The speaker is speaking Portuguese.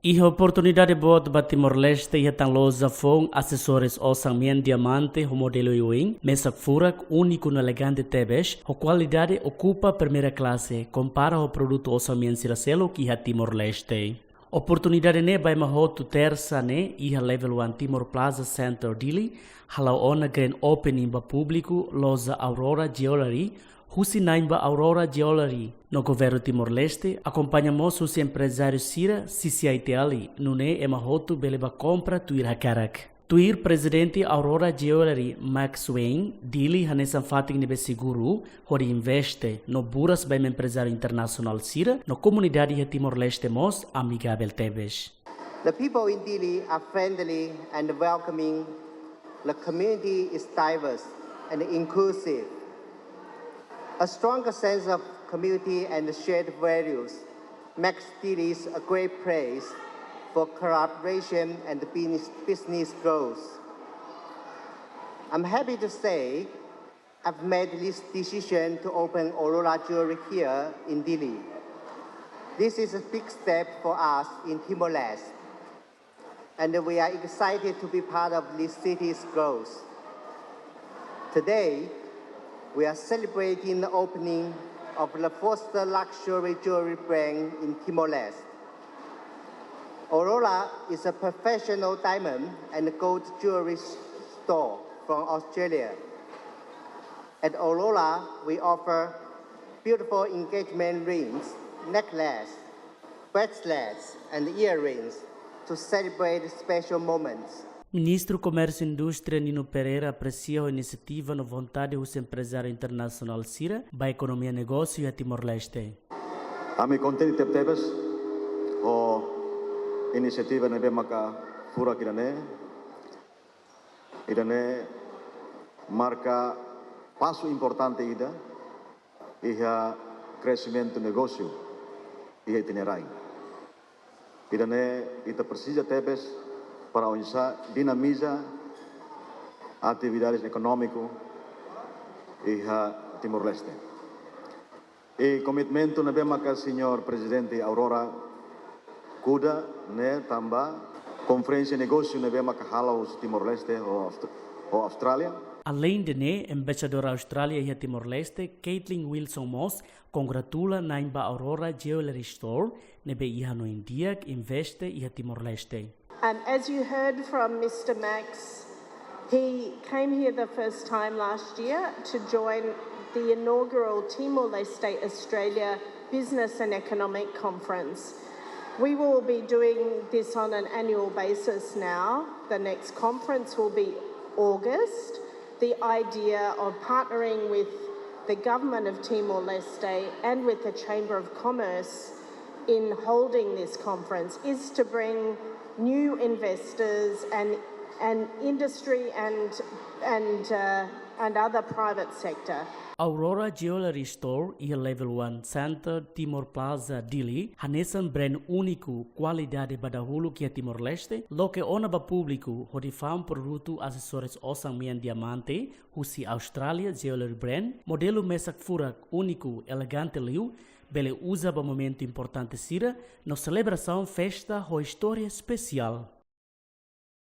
E a oportunidade boa para Timor-Leste e a Loja Asesories Osan Diamante o modelo Ewing, mesa furak único no elegante tebes, a qualidade ocupa a primeira classe, compara o produto Osan Siracelo que a Timor-Leste. Oportunidade ne vai mahotu terça ne e a level 1 Timor Plaza Center Dili, hala ona grand opening ba público Loja Aurora Jewellery, Husi naimba Aurora Jewellery no governo Timor-Leste, acompanhamos os empresários Sira, Sisi ali, nune e mahotu beleba compra tuir hakarak. Tuir presidente Aurora Jewellery Max Wayne, dili hanesan fating nebe seguro, hori investe no buras bem empresário internacional Sira, no comunidade de Timor-Leste mos amigável tebes. The people in Dili are friendly and welcoming. The community is diverse and inclusive. A stronger sense of community and shared values makes Dili a great place for collaboration and business growth. I'm happy to say I've made this decision to open Aurora Jewellery here in Dili. This is a big step for us in Timor-Leste, and we are excited to be part of this city's growth. Today, we are celebrating the opening of the first luxury jewelry brand in Timor-Leste. Aurora is a professional diamond and gold jewelry store from Australia. At Aurora, we offer beautiful engagement rings, necklaces, bracelets, and earrings to celebrate special moments. Ministro Comércio e Indústria Nino Pereira aprecia a iniciativa no vontade dos empresários internacionais Sira para a economia e negócio e a Timor-Leste. Ami contente tebes o inisiativa nebe maka fura kirane marca passo importante ida iha crescimento negócio e itinerai. Ita precisa tebes para dinamiza atividades econômicas e Timor-Leste. E komitmento na bemaka senhor presidente Aurora kuda ne tamba conferência negócio na bemaka halos Timor-Leste ou Austrália. Além de ne, embaixadora Austrália e Timor-Leste, Caitlin Wilson Moss congratula na Aurora Jewellery Store, nebe iha no India, investe e Timor-Leste. As you heard from Mr. Max, he came here the first time last year to join the inaugural Timor-Leste Australia Business and Economic Conference. We will be doing this on an annual basis now. The next conference will be August. The idea of partnering with the government of Timor-Leste and with the Chamber of Commerce in holding this conference is to bring new investors and industry and other private sector. Aurora Jewellery Store e Level 1 Center Timor Plaza Dili hanesan brand único qualidade badahulu que é Timor-Leste, lo que ona ba público hodifam produto Asesories Osan Diamante, husi Australia Jewellery brand, modelo mesak furak único elegante liu, bele usa ba momento importante sira, no celebração festa ou história especial.